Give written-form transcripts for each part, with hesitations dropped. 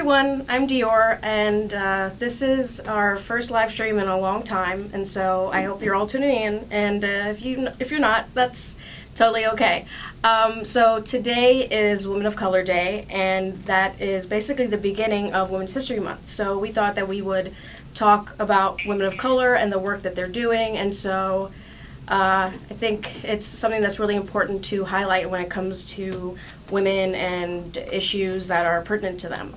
everyone, I'm Dior, and this is our first live stream in a long time, and so I hope you're all tuning in, and if you're not, that's totally okay. So today is Women of Color Day, and that is basically the beginning of Women's History Month. So we thought that we would talk about women of color and the work that they're doing, and so I think it's something that's really important to highlight when it comes to women and issues that are pertinent to them.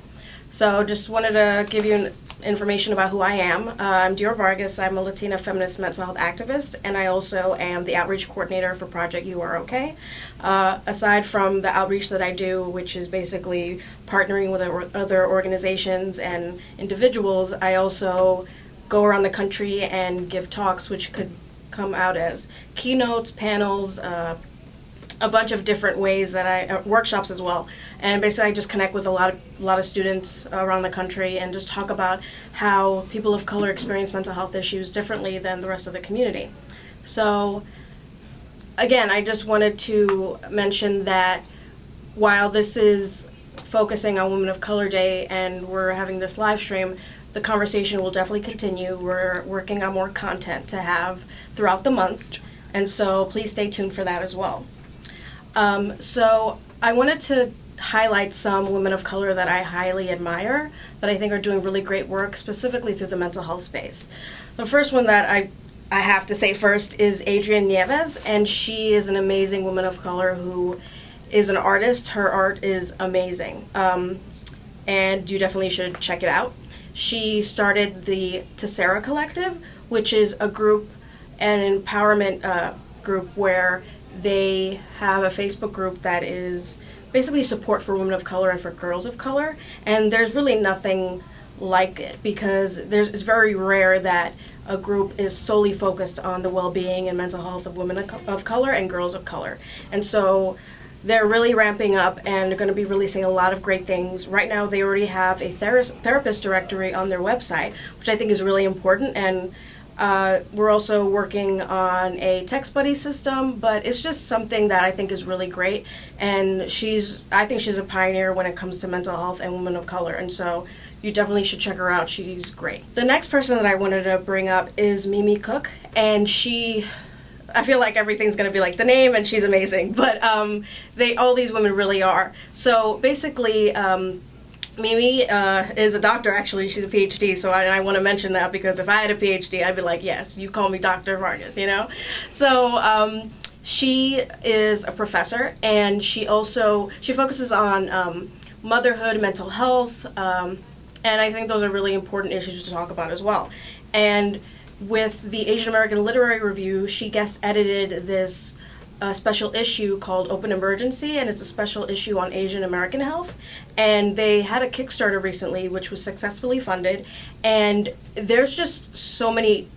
So just wanted to give you information about who I am. I'm Dior Vargas. I'm a Latina feminist mental health activist, and I also am the outreach coordinator for Project UROK. Aside from the outreach that I do, which is basically partnering with other organizations and individuals, I also go around the country and give talks, which could come out as keynotes, panels, a bunch of different ways that I workshops as well, and basically I just connect with a lot of students around the country and just talk about how people of color experience mental health issues differently than the rest of the community. So again, I just wanted to mention that while this is focusing on Women of Color Day and we're having this live stream, the conversation will definitely continue. We're working on more content to have throughout the month, and so please stay tuned for that as well. So I wanted to highlight some women of color that I highly admire, that I think are doing really great work, specifically through the mental health space. The first one that I have to say first is Adrienne Nieves, and she is an amazing woman of color who is an artist. Her art is amazing, and you definitely should check it out. She started the Tessera Collective, which is a group, an empowerment group where they have a Facebook group that is basically support for women of color and for girls of color, and there's really nothing like it because it's very rare that a group is solely focused on the well-being and mental health of women of color and girls of color. And so they're really ramping up and they're going to be releasing a lot of great things. Right now they already have a therapist directory on their website, which I think is really important, and we're also working on a text buddy system, but it's just something that I think is really great, and I think she's a pioneer when it comes to mental health and women of color, and so you definitely should check her out. She's great. The next person that I wanted to bring up is Mimi Cook, and I feel like everything's going to be like the name, and she's amazing, but all these women really are. So basically, Mimi is a doctor, actually. She's a PhD, so I want to mention that because if I had a PhD, I'd be like, yes, you call me Dr. Vargas, you know? So she is a professor, and she focuses on motherhood, mental health, and I think those are really important issues to talk about as well. And with the Asian American Literary Review, she guest edited this special issue called Open Emergency, and it's a special issue on Asian American health, and they had a Kickstarter recently which was successfully funded, and there's just so many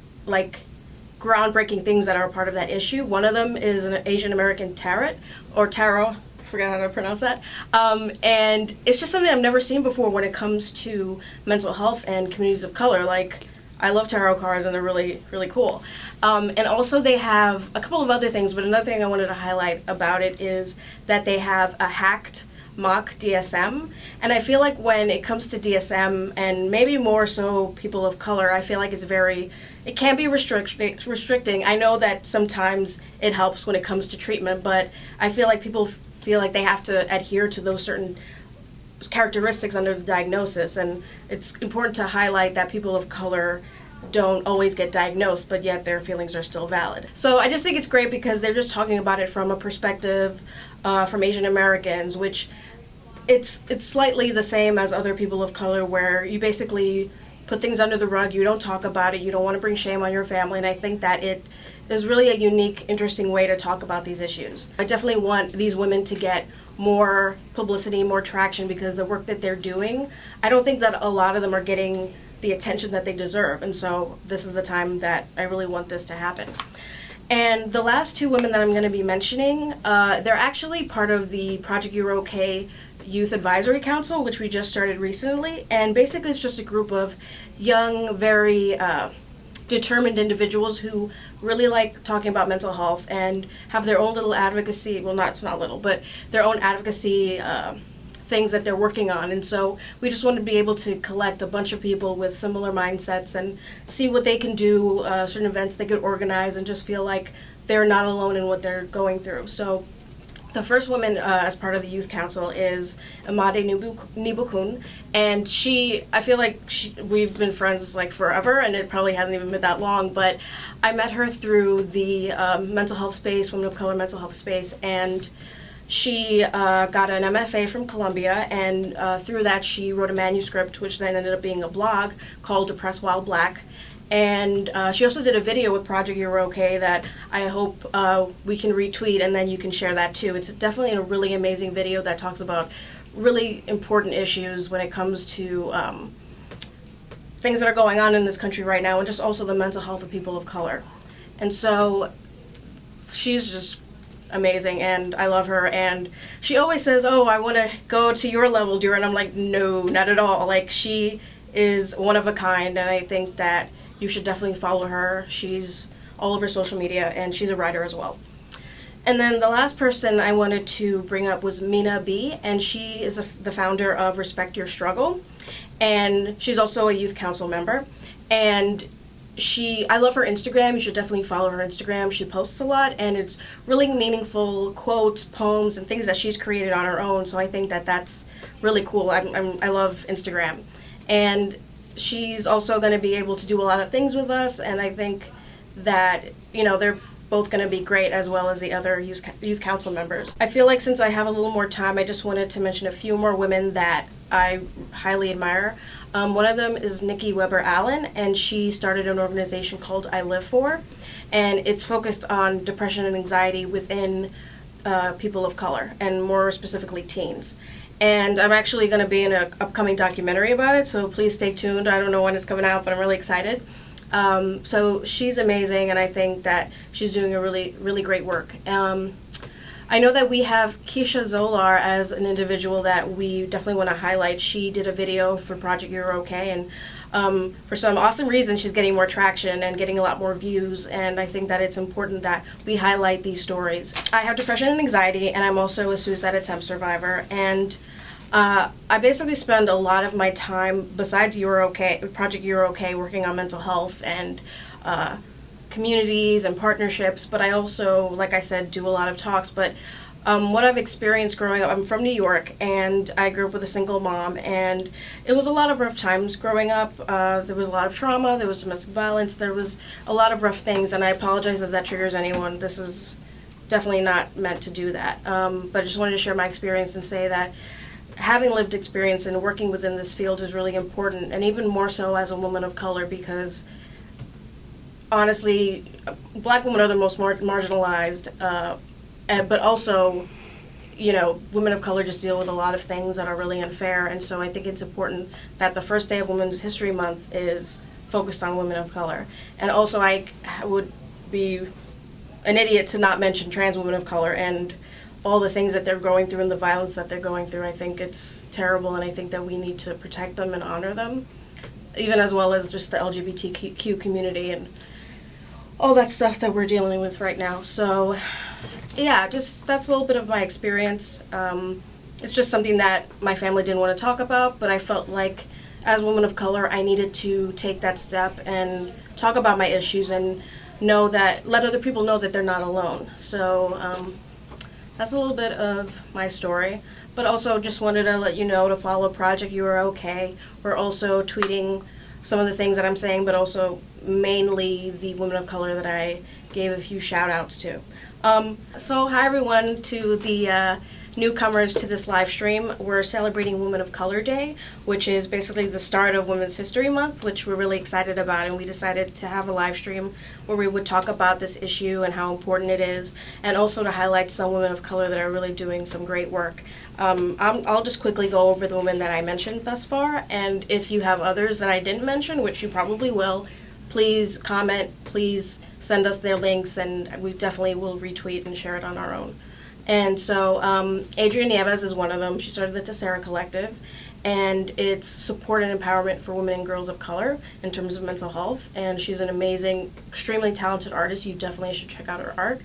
groundbreaking things that are a part of that issue. One of them is an Asian American tarot, I forgot how to pronounce that, and it's just something I've never seen before when it comes to mental health and communities of color. I love tarot cards, and they're really, really cool. And also they have a couple of other things, but another thing I wanted to highlight about it is that they have a hacked mock DSM. And I feel like when it comes to DSM, and maybe more so people of color, I feel like it can be restricting. I know that sometimes it helps when it comes to treatment, but I feel like people feel like they have to adhere to those certain characteristics under the diagnosis, and it's important to highlight that people of color don't always get diagnosed, but yet their feelings are still valid. So I just think it's great because they're just talking about it from a perspective from Asian Americans, which it's slightly the same as other people of color, where you basically put things under the rug, you don't talk about it, you don't want to bring shame on your family, and I think that it is really a unique, interesting way to talk about these issues. I definitely want these women to get more publicity, more traction, because the work that they're doing, I don't think that a lot of them are getting the attention that they deserve, and so this is the time that I really want this to happen. And the last two women that I'm going to be mentioning, they're actually part of the Project UROK Youth Advisory Council, which we just started recently, and basically it's just a group of young, very determined individuals who really like talking about mental health and have their own little advocacy, well, it's not little, but their own advocacy things that they're working on. And so we just want to be able to collect a bunch of people with similar mindsets and see what they can do, certain events they could organize, and just feel like they're not alone in what they're going through. So the first woman as part of the youth council is Mahdi Me Brooklyn, and I feel like we've been friends like forever, and it probably hasn't even been that long, but I met her through the mental health space, women of color mental health space, and she got an MFA from Columbia, and through that she wrote a manuscript, which then ended up being a blog called Depressed While Black. And she also did a video with Project UROK that I hope we can retweet, and then you can share that too. It's definitely a really amazing video that talks about really important issues when it comes to things that are going on in this country right now, and just also the mental health of people of color. And so she's just amazing, and I love her, and she always says, oh, I want to go to your level, Dior, and I'm like, no, not at all. Like, she is one of a kind, and I think that you should definitely follow her. She's all over social media, and she's a writer as well. And then the last person I wanted to bring up was Mina B, and she is the founder of Respect Your Struggle, and she's also a youth council member. And I love her Instagram. You should definitely follow her Instagram. She posts a lot, and it's really meaningful quotes, poems, and things that she's created on her own. So I think that that's really cool. I love Instagram. And she's also going to be able to do a lot of things with us, and I think that, they're both going to be great, as well as the other youth council members. I feel like since I have a little more time, I just wanted to mention a few more women that I highly admire. One of them is Nikki Weber Allen, and she started an organization called I Live For, and it's focused on depression and anxiety within people of color, and more specifically teens. And I'm actually going to be in an upcoming documentary about it, so please stay tuned. I don't know when it's coming out, but I'm really excited. So she's amazing, and I think that she's doing a really, really great work. I know that we have Keisha Zolar as an individual that we definitely want to highlight. She did a video for Project UROK, and for some awesome reason, she's getting more traction and getting a lot more views, and I think that it's important that we highlight these stories. I have depression and anxiety, and I'm also a suicide attempt survivor, and I basically spend a lot of my time, besides Project UROK, working on mental health and communities and partnerships, but I also, like I said, do a lot of talks. But what I've experienced growing up, I'm from New York, and I grew up with a single mom, and it was a lot of rough times growing up. There was a lot of trauma, there was domestic violence, there was a lot of rough things, and I apologize if that triggers anyone. This is definitely not meant to do that, but I just wanted to share my experience and say that having lived experience and working within this field is really important, and even more so as a woman of color, because honestly, Black women are the most marginalized, but also, women of color just deal with a lot of things that are really unfair, and so I think it's important that the first day of Women's History Month is focused on women of color. And also, I would be an idiot to not mention trans women of color and all the things that they're going through and the violence that they're going through. I think it's terrible, and I think that we need to protect them and honor them, even as well as just the LGBTQ community and all that stuff that we're dealing with right now. So yeah, just that's a little bit of my experience. It's just something that my family didn't want to talk about, but I felt like as a woman of color, I needed to take that step and talk about my issues and let other people know that they're not alone. So that's a little bit of my story, but also just wanted to let you know to follow Project UROK. We're also tweeting some of the things that I'm saying, but also mainly the women of color that I gave a few shout outs to. So hi everyone, to the newcomers to this live stream. We're celebrating Women of Color Day, which is basically the start of Women's History Month, which we're really excited about, and we decided to have a live stream where we would talk about this issue and how important it is, and also to highlight some women of color that are really doing some great work. I'll just quickly go over the women that I mentioned thus far, and if you have others that I didn't mention, which you probably will, please comment, please send us their links, and we definitely will retweet and share it on our own. And so Adrienne Nieves is one of them. She started the Tessera Collective, and it's support and empowerment for women and girls of color in terms of mental health, and she's an amazing, extremely talented artist. You definitely should check out her art.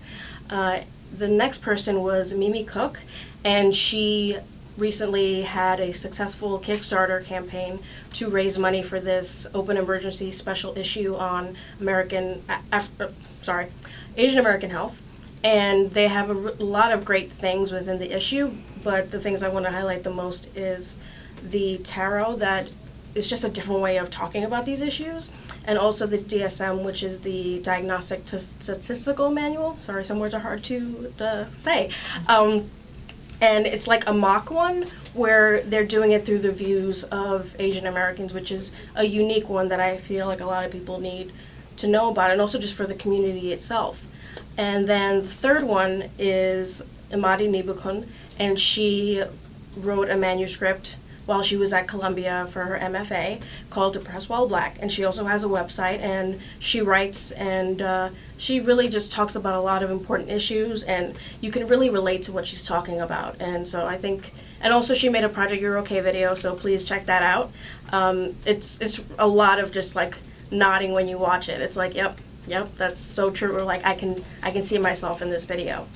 The next person was Mimi Cook, and she recently had a successful Kickstarter campaign to raise money for this open emergency special issue on Asian American health. And they have a lot of great things within the issue, but the things I want to highlight the most is the tarot, that is just a different way of talking about these issues, and also the DSM, which is the Diagnostic Statistical Manual. Sorry, some words are hard to say. And it's like a mock one where they're doing it through the views of Asian Americans, which is a unique one that I feel like a lot of people need to know about, and also just for the community itself. And then the third one is Mahdi Me Brooklyn, and she wrote a manuscript while she was at Columbia for her MFA called Depressed While Black, and she also has a website, and she writes, and she really just talks about a lot of important issues, and you can really relate to what she's talking about. And so I think, and also she made a Project UROK video, so please check that out. It's a lot of just like nodding when you watch it. It's like, yep, that's so true. Or like I can see myself in this video.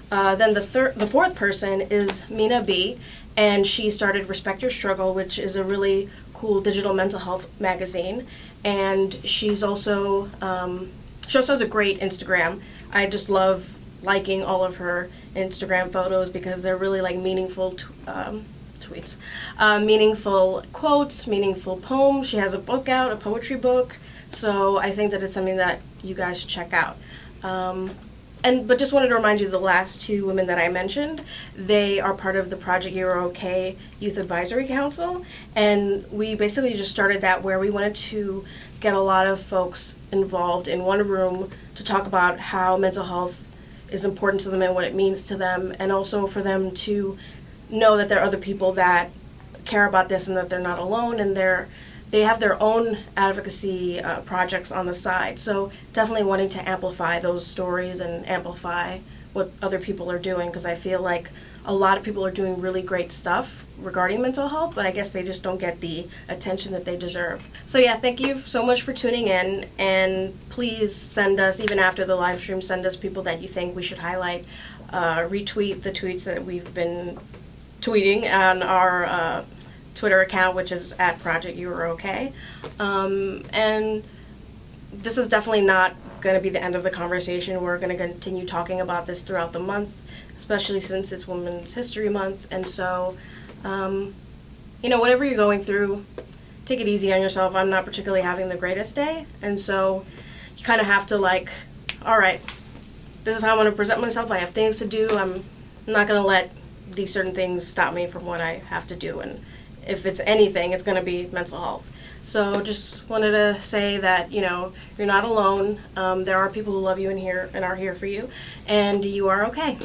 Then the fourth person is Mina B, and she started Respect Your Struggle, which is a really cool digital mental health magazine. And she's also, she also has a great Instagram. I just love liking all of her Instagram photos because they're really like meaningful tweets, meaningful quotes, meaningful poems. She has a book out, a poetry book. So I think that it's something that you guys should check out. But just wanted to remind you, the last two women that I mentioned, they are part of the Project UROK Youth Advisory Council, and we basically just started that where we wanted to get a lot of folks involved in one room to talk about how mental health is important to them and what it means to them, and also for them to know that there are other people that care about this and that they're not alone, and they have their own advocacy projects on the side. So definitely wanting to amplify those stories and amplify what other people are doing, because I feel like a lot of people are doing really great stuff regarding mental health, but I guess they just don't get the attention that they deserve. So yeah, thank you so much for tuning in, and please send us, even after the live stream, send us people that you think we should highlight. Retweet the tweets that we've been tweeting on our Twitter account, which is at Project UROK. And this is definitely not going to be the end of the conversation. We're going to continue talking about this throughout the month, especially since it's Women's History Month. And so, whatever you're going through, take it easy on yourself. I'm not particularly having the greatest day, and so you kind of have to all right, this is how I'm going to present myself. I have things to do. I'm not going to let these certain things stop me from what I have to do. And if it's anything, it's going to be mental health. So just wanted to say that, you're not alone. There are people who love you and are here for you, and you are okay.